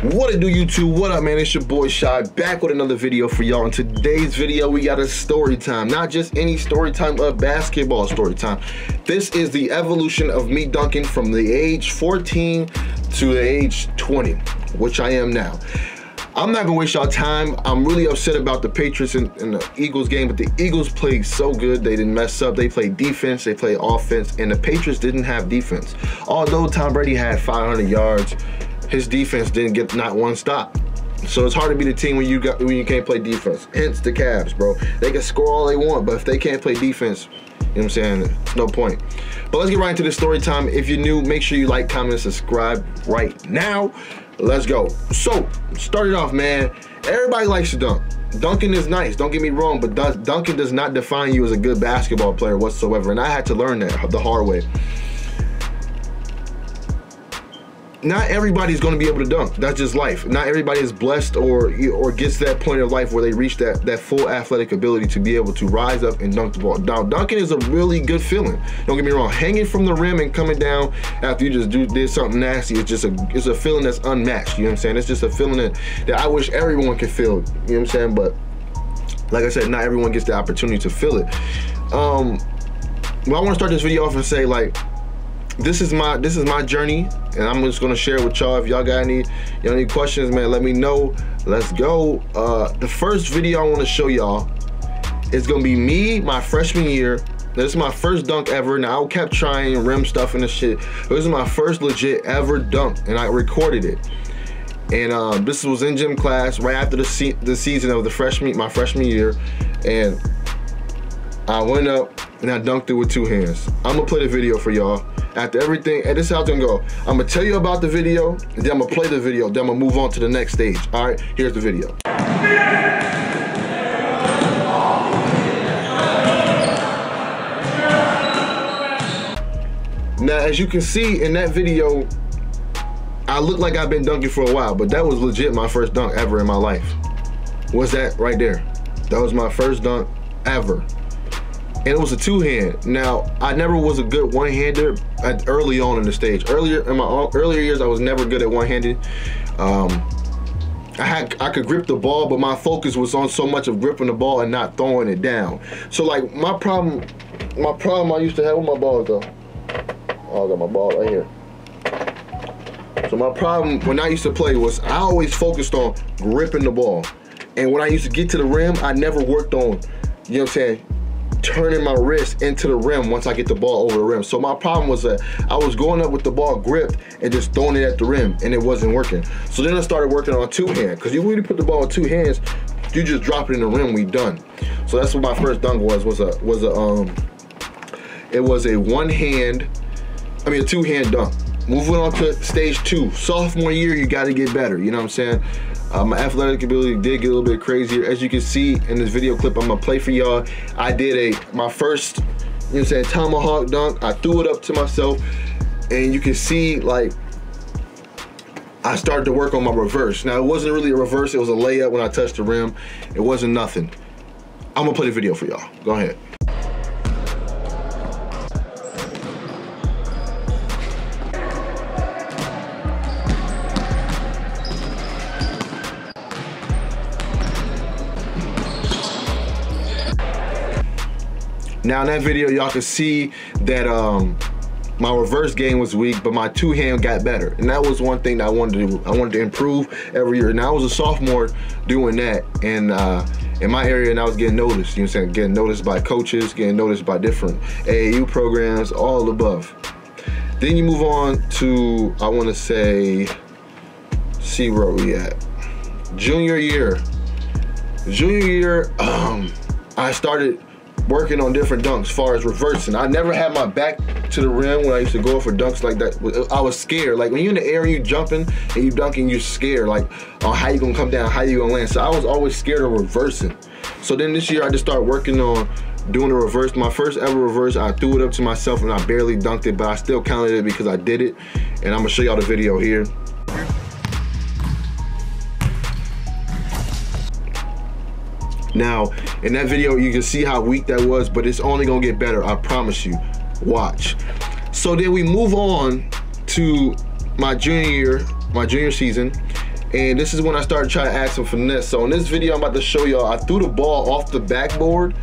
What it do, YouTube? What up, man? It's your boy Shy, back with another video for y'all. In today's video, we got a story time. Not just any story time, a basketball story time. This is the evolution of me dunking from the age 14 to the age 20, which I am now. I'm not gonna waste y'all time. I'm really upset about the Patriots in the Eagles game, but the Eagles played so good. They didn't mess up. They played defense, they played offense, and the Patriots didn't have defense. Although Tom Brady had 500 yards, his defense didn't get not one stop. So it's hard to be the team when you can't play defense. Hence the Cavs, bro. They can score all they want, but if they can't play defense, you know what I'm saying? It's no point. But let's get right into the story time. If you're new, make sure you like, comment, and subscribe right now. Let's go. So, start it off, man. Everybody likes to dunk. Dunking is nice, don't get me wrong, but dunking does not define you as a good basketball player whatsoever. And I had to learn that the hard way. Not everybody's going to be able to dunk. That's just life. Not everybody is blessed or gets to that point of life where they reach that full athletic ability to be able to rise up and dunk the ball. Now, dunking is a really good feeling. Don't get me wrong. Hanging from the rim and coming down after you just did something nasty, it's a feeling that's unmatched. You know what I'm saying? It's just a feeling that I wish everyone could feel. You know what I'm saying? But like I said, not everyone gets the opportunity to feel it. Well, I want to start this video off and say, like, this is my journey, and I'm just gonna share it with y'all. If y'all got any questions, man, let me know. Let's go. The first video I want to show y'all is gonna be me my freshman year. This is my first dunk ever. Now I kept trying rim stuff and this shit. This is my first legit ever dunk, and I recorded it. And this was in gym class right after the season of my freshman year, and I went up and I dunked it with two hands. I'm gonna play the video for y'all. After everything, and this is how it's gonna go. I'm gonna tell you about the video, and then I'm gonna play the video, then I'm gonna move on to the next stage. All right, here's the video. Now, as you can see in that video, I look like I've been dunking for a while, but that was legit my first dunk ever in my life. What's that right there? That was my first dunk ever. And it was a two-hand. Now, I never was a good one-hander early on in the stage. In my earlier years, I was never good at one-handed. I could grip the ball, but my focus was on so much of gripping the ball and not throwing it down. So, like, my problem I used to have with my balls, though. Oh, I got my ball right here. So my problem when I used to play was I always focused on gripping the ball. And when I used to get to the rim, I never worked on, you know what I'm saying, turning my wrist into the rim once I get the ball over the rim. So my problem was that I was going up with the ball gripped and just throwing it at the rim, and it wasn't working. So then I started working on two-hand, because you really put the ball in two hands, you just drop it in the rim, we done. So that's what my first dunk was a two-hand dunk. Moving on to stage 2, sophomore year, you got to get better. You know what I'm saying? My athletic ability did get a little bit crazier. As you can see in this video clip I'm gonna play for y'all, I did my first, you know what I'm saying, tomahawk dunk. I threw it up to myself, and you can see, like, I started to work on my reverse. Now, it wasn't really a reverse, it was a layup when I touched the rim. It wasn't nothing. I'm gonna play the video for y'all. Go ahead. Now in that video, y'all can see that my reverse game was weak, but my two-hand got better. And that was one thing that I wanted to do. I wanted to improve every year. Now I was a sophomore doing that, and in my area, and I was getting noticed, you know what I'm saying? Getting noticed by coaches, getting noticed by different AAU programs, all above. Then you move on to, I wanna say, see where we at. Junior year, I started working on different dunks as far as reversing. I never had my back to the rim when I used to go for dunks like that. I was scared. Like, when you're in the air and you jumping and you dunking, you're scared, like, on how you gonna come down, how you gonna land. So I was always scared of reversing. So then this year I just started working on doing a reverse. My first ever reverse, I threw it up to myself and I barely dunked it, but I still counted it because I did it. And I'm gonna show y'all the video here. Now, in that video, you can see how weak that was, but it's only gonna get better, I promise you. Watch. So then we move on to my junior season, And this is when I started trying to add some finesse. So in this video, I'm about to show y'all, I threw the ball off the backboard.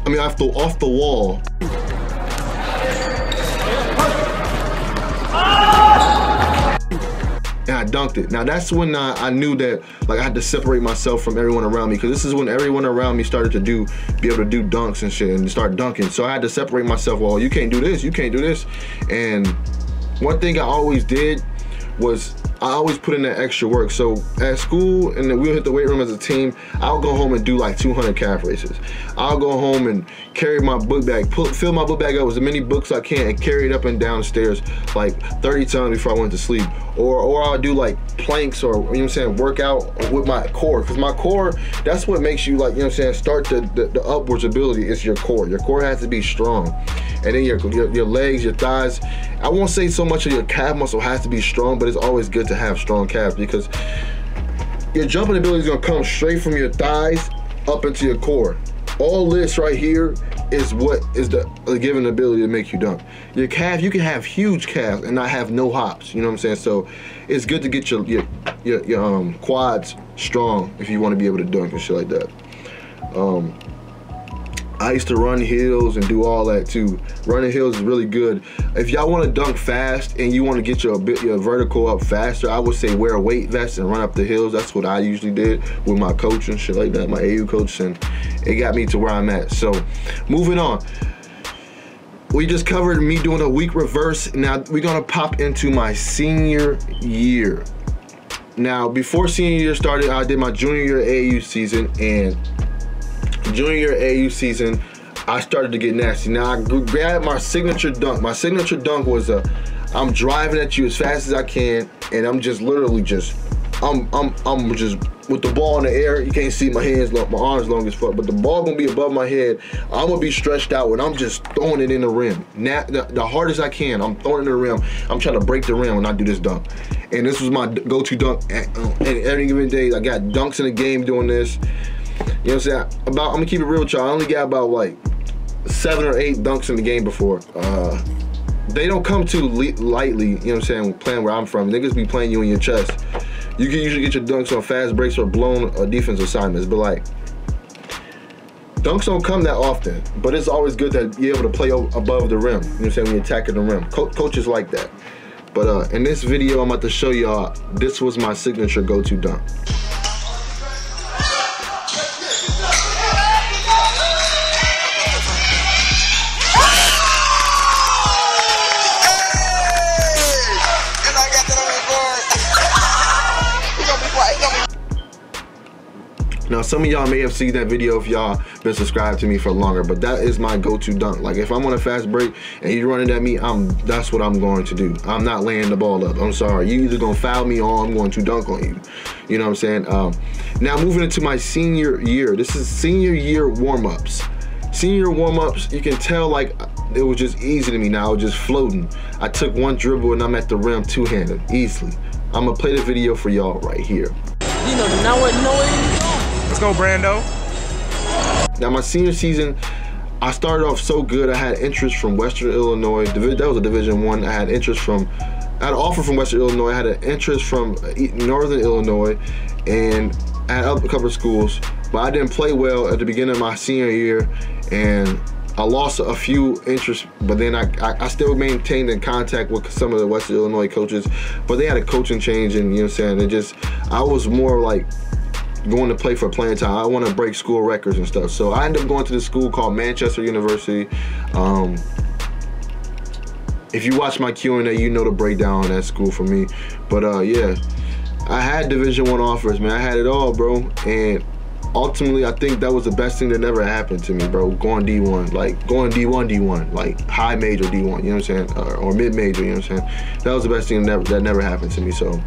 I mean, off the wall. And I dunked it. Now that's when I knew that like I had to separate myself from everyone around me, because this is when everyone around me started to be able to do dunks and shit and start dunking. So I had to separate myself. Well, you can't do this, you can't do this. And one thing I always did was I always put in that extra work. So at school, and then we'll hit the weight room as a team, I'll go home and do like 200 calf raises. I'll go home and carry my book bag, fill my book bag up with as many books I can and carry it up and down the stairs like 30 times before I went to sleep. Or I'll do like planks, or, you know what I'm saying, work out with my core. Because my core, that's what makes you, like, you know what I'm saying, start the upwards ability. Is your core. Your core has to be strong. And then your legs, your thighs, I won't say so much of your calf muscle has to be strong, but it's always good to have strong calves, because your jumping ability is gonna come straight from your thighs up into your core. All this right here is what is the given ability to make you dunk. Your calf, you can have huge calves and not have no hops, you know what I'm saying? So it's good to get your quads strong if you want to be able to dunk and shit like that. I used to run hills and do all that too. Running hills is really good. If y'all want to dunk fast and you want to get your vertical up faster, I would say wear a weight vest and run up the hills. That's what I usually did with my coach and shit like that, my AU coach, and it got me to where I'm at. So moving on. We just covered me doing a weak reverse. Now we're gonna pop into my senior year. Now before senior year started, I did my junior year AU season, and junior year AU season, I started to get nasty. Now I grabbed my signature dunk. My signature dunk was I'm driving at you as fast as I can, and I'm just literally just, I'm just with the ball in the air. You can't see my hands, my arms long as fuck, but the ball gonna be above my head. I'm gonna be stretched out, and I'm just throwing it in the rim. Now, the hardest I can, I'm throwing it in the rim. I'm trying to break the rim when I do this dunk. And this was my go-to dunk. And every given day, I got dunks in the game doing this. You know what I'm saying? I'm gonna keep it real with y'all. I only got about like 7 or 8 dunks in the game before. They don't come too lightly, you know what I'm saying, playing where I'm from. Niggas be playing you in your chest. You can usually get your dunks on fast breaks or blown defense assignments, but like, dunks don't come that often, but it's always good to be able to play above the rim, you know what I'm saying, when you're attacking the rim. Coaches like that. But in this video, I'm about to show y'all, this was my signature go-to dunk. Now, some of y'all may have seen that video if y'all been subscribed to me for longer, but that is my go-to dunk. Like, if I'm on a fast break and you're running at me, that's what I'm going to do. I'm not laying the ball up. I'm sorry. You either gonna foul me or I'm going to dunk on you. You know what I'm saying? Now, moving into my senior year. This is senior year warm-ups. Senior warm-ups, you can tell like it was just easy to me now. I was just floating. I took one dribble and I'm at the rim two-handed, easily. I'm gonna play the video for y'all right here. You know, now what noise? Let's go, Brando. Now, my senior season, I started off so good. I had interest from Western Illinois. That was a Division I. I had interest from, I had an offer from Western Illinois. I had an interest from Northern Illinois, and I had a couple of schools. But I didn't play well at the beginning of my senior year, and I lost a few interests. But then I still maintained in contact with some of the Western Illinois coaches. But they had a coaching change, and you know what I'm saying. I was more like going to play for playing time. I want to break school records and stuff. So I ended up going to this school called Manchester University. If you watch my Q&A, you know the breakdown on that school for me. But yeah, I had Division I offers, man. I had it all, bro. And ultimately, I think that was the best thing that never happened to me, bro. Going D1, like going D1, like high major D1, you know what I'm saying? Or mid major, you know what I'm saying? That was the best thing that never happened to me. So,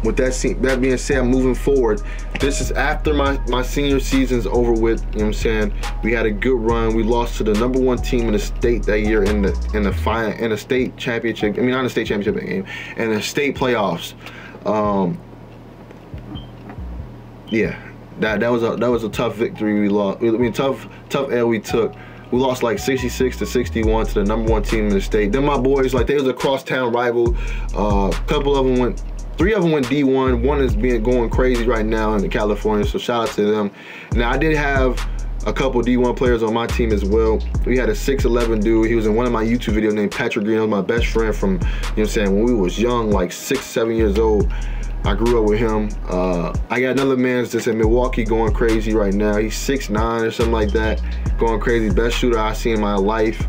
with that being said, I'm moving forward. This is after my senior season's over with, you know what I'm saying? We had a good run. We lost to the #1 team in the state that year in the state championship. I mean, not the state championship game, and the state playoffs. Yeah, that was a tough victory we lost. I mean, tough L we took. We lost like 66-61 to the #1 team in the state. Then my boys, like, they was a crosstown rival. Couple of them went, 3 of them went D1. One is going crazy right now in California, so shout out to them. Now, I did have a couple D1 players on my team as well. We had a 6'11" dude. He was in one of my YouTube videos named Patrick Green. He was my best friend from, you know what I'm saying, when we was young, like 6, 7 years old. I grew up with him. I got another man that's in Milwaukee going crazy right now. He's 6'9" or something like that, going crazy. Best shooter I've seen in my life.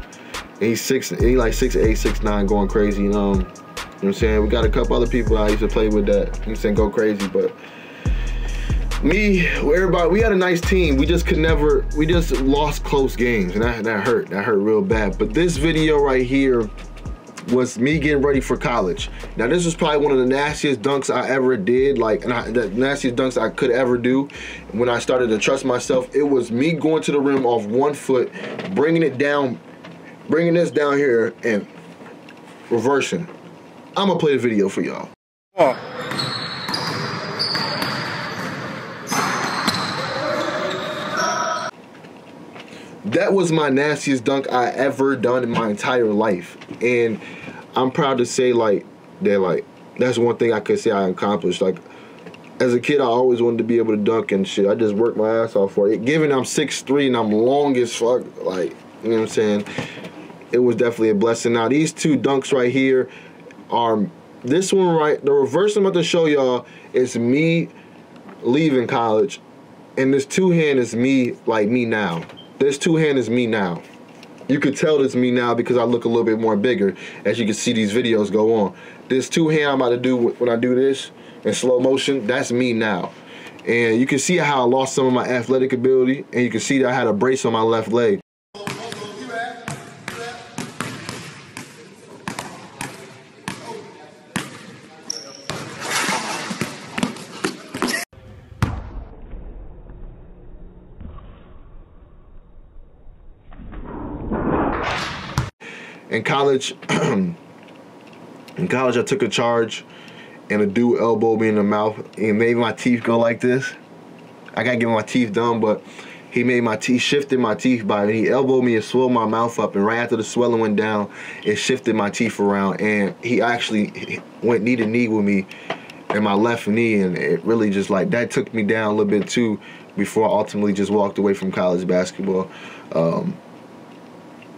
And he's like 6'8", 6'9", going crazy. You know what I'm saying? We got a couple other people I used to play with that, you know what I'm saying, go crazy. But me, everybody, we had a nice team. We just lost close games, and that hurt real bad. But this video right here was me getting ready for college. Now, this was probably one of the nastiest dunks I ever did, like, the nastiest dunks I could ever do. When I started to trust myself, it was me going to the rim off 1 foot, bringing it down, bringing this down here, and reversing. I'm gonna play the video for y'all. That was my nastiest dunk I ever done in my entire life, and I'm proud to say, like, that, like, that's one thing I could say I accomplished. Like, as a kid, I always wanted to be able to dunk and shit. I just worked my ass off for it. Given I'm 6'3" and I'm long as fuck, like, you know what I'm saying, it was definitely a blessing. Now, these 2 dunks right here are, this one right, the reverse I'm about to show y'all is me leaving college, and this 2-hand is me, like, me now. This 2-hand is me now. You could tell this me now because I look a little bit more bigger, as you can see these videos go on. This 2-hand I'm about to do when I do this in slow motion, that's me now. And you can see how I lost some of my athletic ability, and you can see that I had a brace on my left leg. In college, I took a charge, and a dude elbowed me in the mouth and made my teeth go like this. I gotta get my teeth done, but he made my teeth, shifted my teeth by it. He elbowed me and swelled my mouth up, and right after the swelling went down, it shifted my teeth around, and he actually went knee to knee with me in my left knee, and it really just, like, that took me down a little bit too before I ultimately just walked away from college basketball.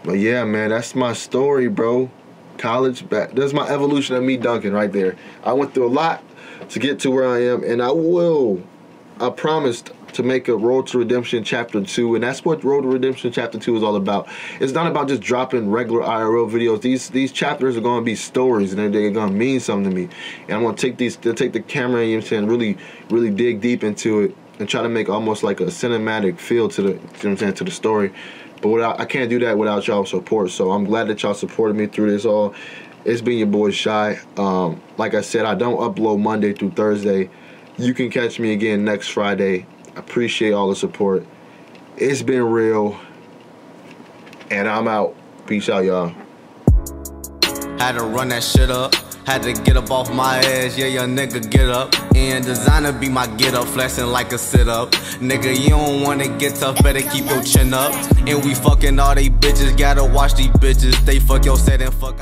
But yeah, man, that's my story, bro. College, that's my evolution of me dunking right there. I went through a lot to get to where I am, and I promised to make a Road to Redemption Chapter 2, and that's what Road to Redemption Chapter 2 is all about. It's not about just dropping regular IRL videos. These chapters are going to be stories, and they're going to mean something to me. And I'm going to take the camera, you know what I'm saying, really dig deep into it and try to make almost like a cinematic feel to the, you know what I'm saying, to the story. But I can't do that without y'all support, so I'm glad that y'all supported me through this all. It's been your boy Shy. Like I said, I don't upload Monday through Thursday. You can catch me again next Friday. I appreciate all the support. It's been real, and I'm out. Peace out, y'all. Had to run that shit up. Had to get up off my ass, yeah, young nigga, get up. And designer be my get up, flexing like a sit up. Nigga, you don't wanna get tough, better keep your chin up. And we fucking all they bitches, gotta watch these bitches. They fuck your set and fuck.